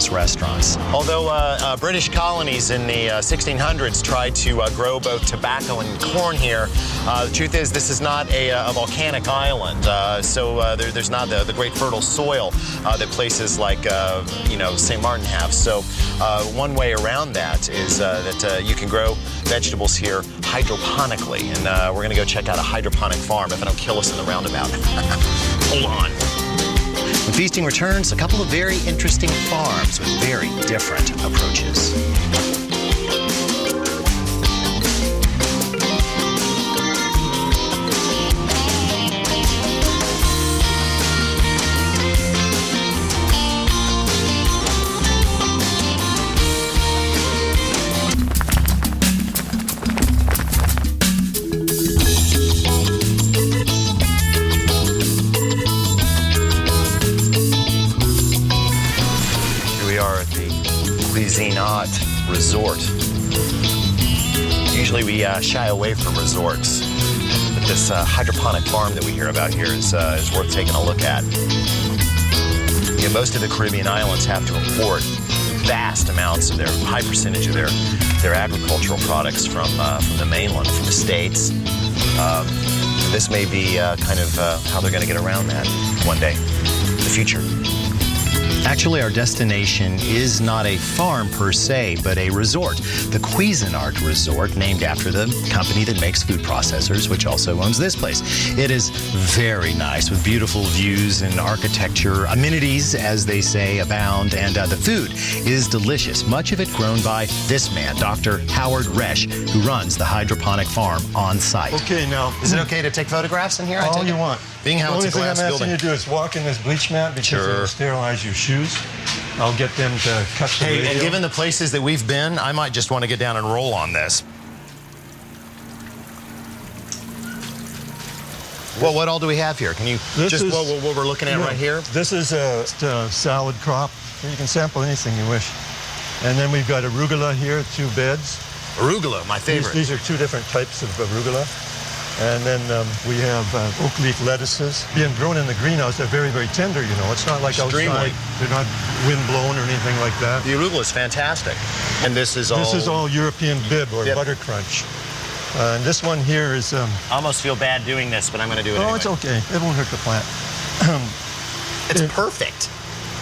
his restaurants. Although British colonies in the 1600s tried to grow both tobacco and corn here, the truth is this is not a volcanic island, so there's not the great fertile soil that places like St. Martin have. So one way around that is that you can grow vegetables here hydroponically, and we're going to go check out a hydroponic farm if I don't kill us in the roundabout. Hold on. When feasting returns, a couple of very interesting farms with very different approaches. Resort. Usually we shy away from resorts, but this hydroponic farm that we hear about here is worth taking a look at. Most of the Caribbean islands have to import vast amounts of their high percentage of their agricultural products from the mainland, from the States. This may be kind of how they're going to get around that one day in the future. Actually, our destination is not a farm per se, but a resort. The Cuisinart Resort, named after the company that makes food processors, which also owns this place. It is very nice with beautiful views and architecture. Amenities, as they say, abound, and the food is delicious. Much of it grown by this man, Dr. Howard Resch, who runs the hydroponic farm on site. Okay, now, is it okay to take photographs in here? All you want. Being how it's a glass building. The only thing I'm asking building. you to do is walk in this bleach mat because it'll sterilize your shoes. I'll get them to cut the radio. And given the places that we've been, I might just want to get down and roll on this. Well, what all do we have here? Can you what we're looking at right here? This is a salad crop. You can sample anything you wish. And then we've got arugula here, 2 beds. Arugula, my favorite. These are 2 different types of arugula. And then we have oak leaf lettuces. Being grown in the greenhouse, they're very, very tender, you know. It's not like outside. They're not wind blown or anything like that. The arugula is fantastic. And this is all... This is all European bib or butter crunch. And this one here is... I almost feel bad doing this, but I'm going to do it anyway. Oh, it's okay. It won't hurt the plant. It's perfect.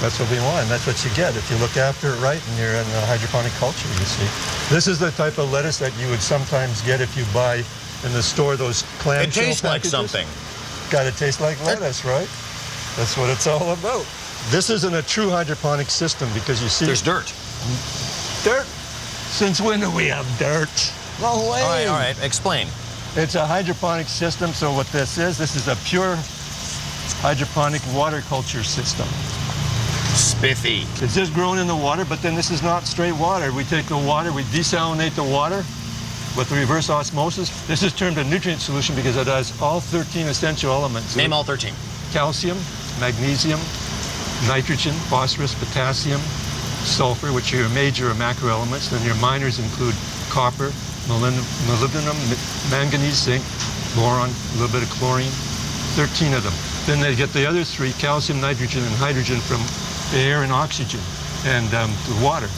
That's what we want. That's what you get if you look after it right and you're in hydroponic culture, you see. This is the type of lettuce that you would sometimes get if you buy in the store those clam It tastes like something. Got to taste like lettuce, right? That's what it's all about. This isn't a true hydroponic system because you see... There's dirt. Dirt? Since when do we have dirt? No way. All right. Explain. It's a hydroponic system, so what this is a pure hydroponic water culture system. Spiffy. It's just grown in the water, but then this is not straight water. We take the water, we desalinate the water with reverse osmosis. This is termed a nutrient solution because it has all 13 essential elements. Name all 13. Calcium, magnesium, nitrogen, phosphorus, potassium, sulfur, which are your major or macro elements. Then your minors include copper, molybdenum, manganese, zinc, boron, a little bit of chlorine, 13 of them. Then they get the other 3, calcium, nitrogen, and hydrogen from air and oxygen and the water.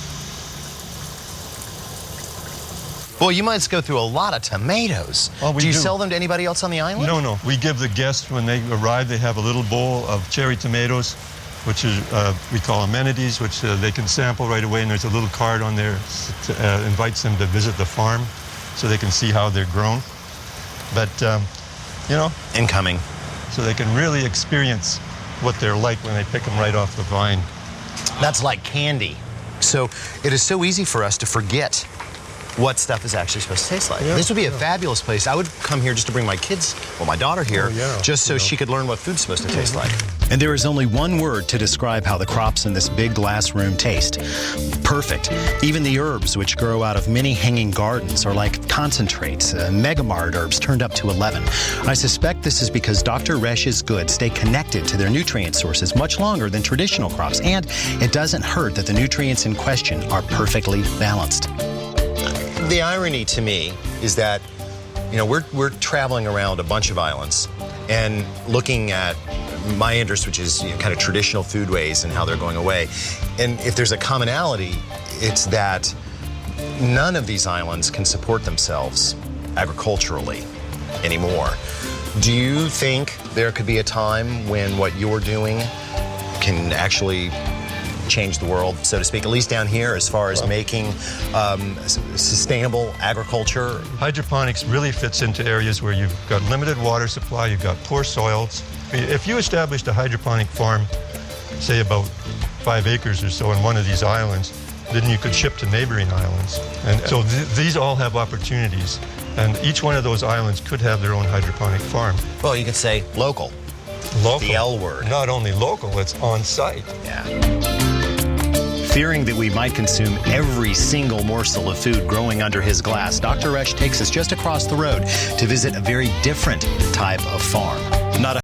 Well, you must go through a lot of tomatoes. Oh, do you sell them to anybody else on the island? No. We give the guests, when they arrive, they have a little bowl of cherry tomatoes, which is we call amenities, which they can sample right away, and there's a little card on there that invites them to visit the farm so they can see how they're grown. But, you know. Incoming. So they can really experience what they're like when they pick them right off the vine. That's like candy. So it is so easy for us to forget what stuff is actually supposed to taste like. This would be a fabulous place. I would come here just to bring my kids, well, my daughter here, just so she could learn what food's supposed to taste like. And there is only one word to describe how the crops in this big glass room taste. Perfect. Even the herbs, which grow out of many hanging gardens, are like concentrates, megamart herbs turned up to 11. I suspect this is because Dr. Resch's goods stay connected to their nutrient sources much longer than traditional crops, and it doesn't hurt that the nutrients in question are perfectly balanced. The irony to me is that, you know, we're traveling around a bunch of islands and looking at my interest, which is kind of traditional foodways and how they're going away. And if there's a commonality, it's that none of these islands can support themselves agriculturally anymore. Do you think there could be a time when what you're doing can actually change the world, so to speak, at least down here, as far as making sustainable agriculture? Hydroponics really fits into areas where you've got limited water supply, you've got poor soils. I mean, if you established a hydroponic farm, say about 5 acres or so in one of these islands, then you could ship to neighboring islands. And so these all have opportunities. And each one of those islands could have their own hydroponic farm. Well, you could say local. Local. The L word. Not only local, it's on site. Yeah. Fearing that we might consume every single morsel of food growing under his glass, Dr. Resch takes us just across the road to visit a very different type of farm. Not a